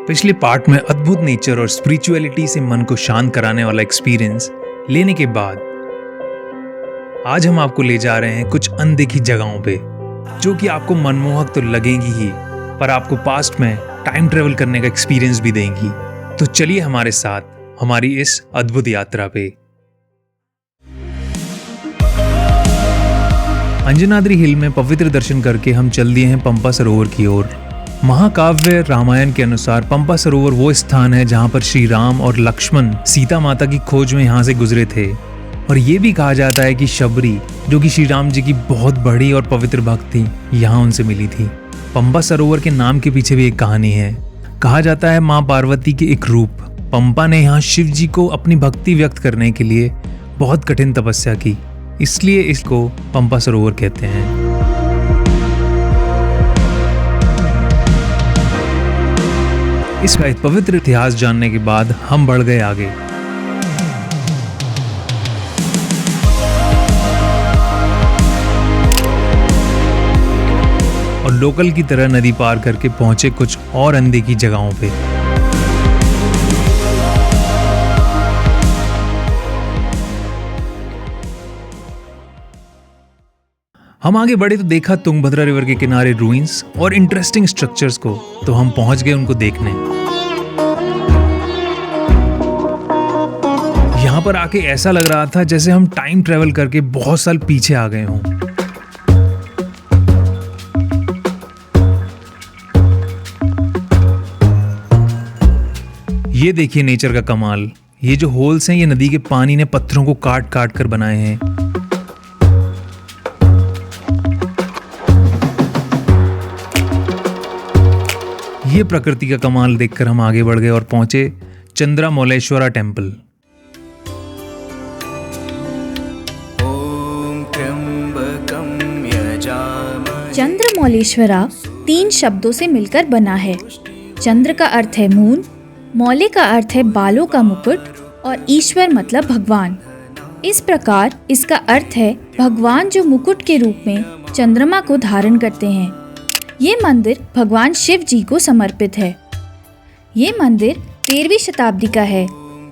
पिछले पार्ट में अद्भुत नेचर और स्पिरिचुअलिटी से मन को शांत कराने वाला एक्सपीरियंस लेने के बाद आज हम आपको ले जा रहे हैं कुछ अनदेखी जगहों पे जो कि आपको मनमोहक तो लगेंगी ही, पर आपको पास्ट में टाइम ट्रेवल करने का एक्सपीरियंस भी देंगी। तो चलिए हमारे साथ हमारी इस अद्भुत यात्रा पे। अंजनाद्री हिल में पवित्र दर्शन करके हम चल दिए हैं पंपा सरोवर की ओर। महाकाव्य रामायण के अनुसार पंपा सरोवर वो स्थान है जहाँ पर श्री राम और लक्ष्मण सीता माता की खोज में यहाँ से गुजरे थे। और ये भी कहा जाता है कि शबरी, जो कि श्री राम जी की बहुत बड़ी और पवित्र भक्त थी, यहाँ उनसे मिली थी। पंपा सरोवर के नाम के पीछे भी एक कहानी है। कहा जाता है माँ पार्वती के एक रूप पंपा ने यहाँ शिव जी को अपनी भक्ति व्यक्त करने के लिए बहुत कठिन तपस्या की, इसलिए इसको पंपा सरोवर कहते हैं। इसका एक पवित्र इतिहास जानने के बाद हम बढ़ गए आगे। और लोकल की तरह नदी पार करके पहुंचे कुछ और अनदेखी जगहों पे। हम आगे बढ़े तो देखा तुंगभद्रा रिवर के किनारे रूइंस और इंटरेस्टिंग स्ट्रक्चर्स को, तो हम पहुंच गए उनको देखने। यहां पर आके ऐसा लग रहा था जैसे हम टाइम ट्रेवल करके बहुत साल पीछे आ गए हों। ये देखिए नेचर का कमाल। ये जो होल्स हैं ये नदी के पानी ने पत्थरों को काट काट कर बनाए हैं। ये प्रकृति का कमाल देखकर हम आगे बढ़ गए और पहुंचे चंद्रमौलेश्वरा टेम्पल। चंद्रमौलेश्वरा 3 शब्दों से मिलकर बना है। चंद्र का अर्थ है मून, मौले का अर्थ है बालों का मुकुट और ईश्वर मतलब भगवान। इस प्रकार इसका अर्थ है भगवान जो मुकुट के रूप में चंद्रमा को धारण करते हैं। ये मंदिर भगवान शिव जी को समर्पित है। ये मंदिर 13वीं शताब्दी का है,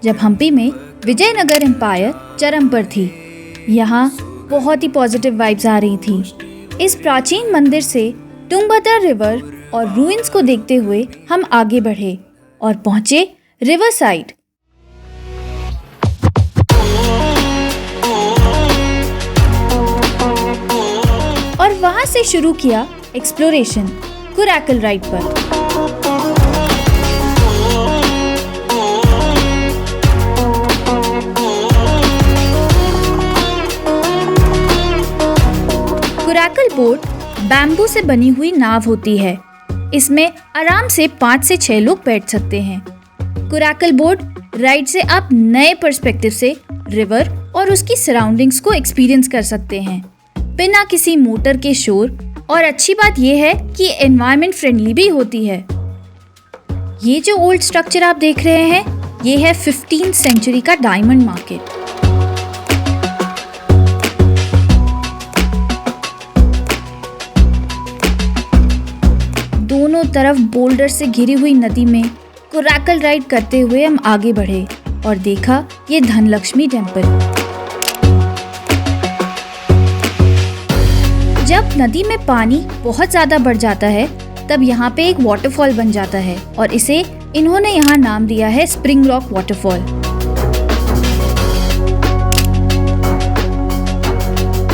जब हम्पी में विजयनगर एम्पायर चरम पर थी। यहाँ बहुत ही पॉजिटिव वाइब्स आ रही थी। इस प्राचीन मंदिर से तुंगभद्रा रिवर और रूइंस को देखते हुए हम आगे बढ़े और पहुंचे रिवर साइड। और वहां से शुरू किया एक्सप्लोरेशन कुरैकल राइड पर। कुरैकल बोट बैम्बू से बनी हुई नाव होती है। इसमें आराम से 5 से 6 लोग बैठ सकते हैं। कुरैकल बोट राइड से आप नए पर्सपेक्टिव से रिवर और उसकी सराउंडिंग्स को एक्सपीरियंस कर सकते हैं बिना किसी मोटर के शोर। और अच्छी बात यह है कि एनवायरनमेंट फ्रेंडली भी होती है। ये जो ओल्ड स्ट्रक्चर आप देख रहे हैं, ये है 15th सेंचुरी का डायमंड मार्केट। दोनों तरफ बोल्डर से घिरी हुई नदी में कुरैकल राइड करते हुए हम आगे बढ़े और देखा ये धनलक्ष्मी टेम्पल। जब नदी में पानी बहुत ज्यादा बढ़ जाता है तब यहाँ पे एक वाटरफॉल बन जाता है और इसे इन्होंने यहाँ नाम दिया है स्प्रिंग रॉक वाटरफॉल।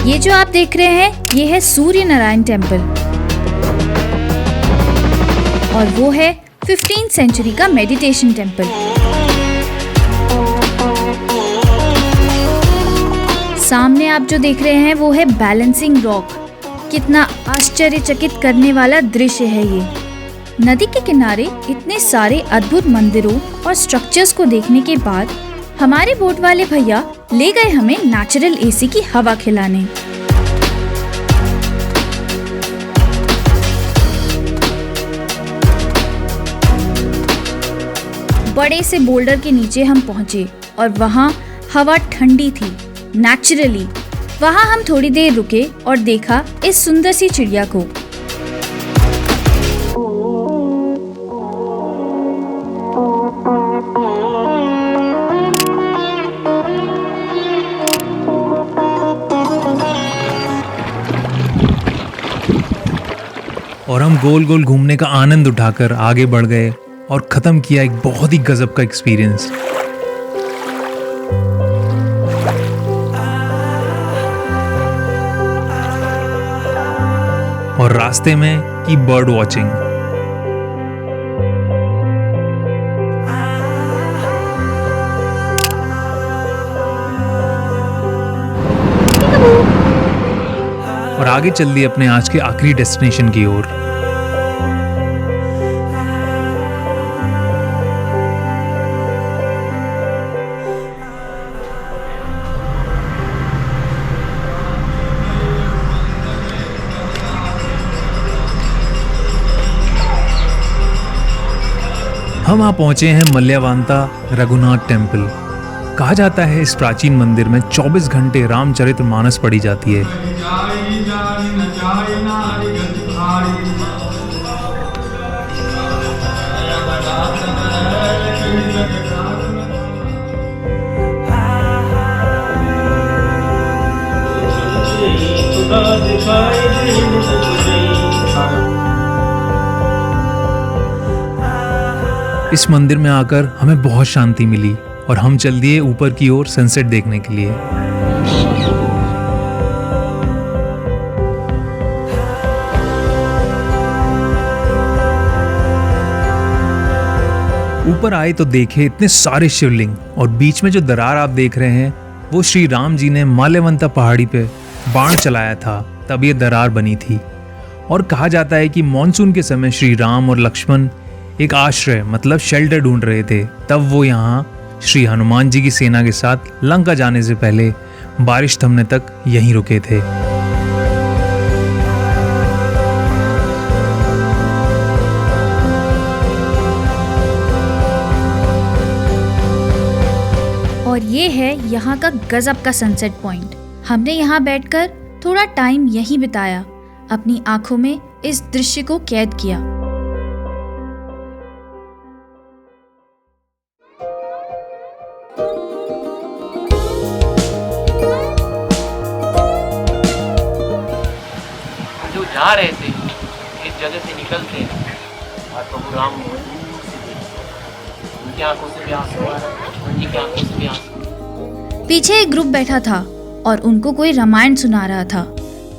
ये जो आप देख रहे हैं ये है सूर्य नारायण टेम्पल और वो है 15th सेंचुरी का मेडिटेशन टेम्पल। सामने आप जो देख रहे हैं वो है बैलेंसिंग रॉक। कितना आश्चर्यचकित करने वाला दृश्य है ये। नदी के किनारे इतने सारे अद्भुत मंदिरों और स्ट्रक्चर्स को देखने के बाद हमारे बोट वाले भैया ले गए हमें नेचुरल एसी की हवा खिलाने। बड़े से बोल्डर के नीचे हम पहुंचे और वहाँ हवा ठंडी थी नेचुरली। वहाँ हम थोड़ी देर रुके और देखा इस सुंदर सी चिड़िया को। और हम गोल गोल घूमने का आनंद उठाकर आगे बढ़ गए और ख़त्म किया एक बहुत ही गजब का एक्सपीरियंस। और रास्ते में की बर्ड वॉचिंग। और आगे चल दिए अपने आज के आखिरी डेस्टिनेशन की ओर। हम वहाँ पहुँचे हैं मल्यावांता रघुनाथ टेम्पल। कहा जाता है इस प्राचीन मंदिर में 24 घंटे रामचरितमानस पढ़ी जाती है। इस मंदिर में आकर हमें बहुत शांति मिली और हम चल दिए ऊपर की ओर सनसेट देखने के लिए। ऊपर आए तो देखे इतने सारे शिवलिंग, और बीच में जो दरार आप देख रहे हैं वो श्री राम जी ने माल्यवंता पहाड़ी पे बाण चलाया था, तब ये दरार बनी थी। और कहा जाता है कि मॉनसून के समय श्री राम और लक्ष्मण एक आश्रय मतलब शेल्टर ढूंढ रहे थे, तब वो यहाँ श्री हनुमान जी की सेना के साथ लंका जाने से पहले बारिश थमने तक यहीं रुके थे। और ये है यहाँ का गजब का सनसेट पॉइंट। हमने यहाँ बैठकर थोड़ा टाइम यहीं बिताया, अपनी आंखों में इस दृश्य को कैद किया। जो जा रहे थे इस जगह से निकलते और प्रभु राम उनकी आंखों से भी आंसू आ रहा, उनकी आंखों से भी आंसू। पीछे एक ग्रुप बैठा था और उनको कोई रामायण सुना रहा था।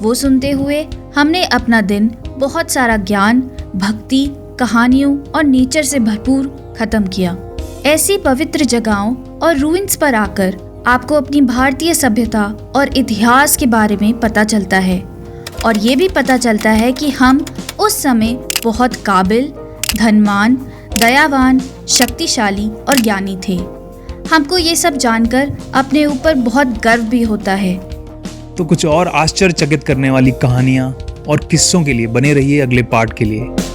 वो सुनते हुए हमने अपना दिन बहुत सारा ज्ञान, भक्ति, कहानियों और नेचर से भरपूर खत्म किया। ऐसी पवित्र जगहों और रूइंस पर आकर आपको अपनी भारतीय सभ्यता और इतिहास के बारे में पता चलता है, और ये भी पता चलता है कि हम उस समय बहुत काबिल, धनवान, दयावान, शक्तिशाली और ज्ञानी थे। हमको ये सब जानकर अपने ऊपर बहुत गर्व भी होता है। तो कुछ और आश्चर्यचकित करने वाली कहानियाँ और किस्सों के लिए बने रहिए अगले पार्ट के लिए।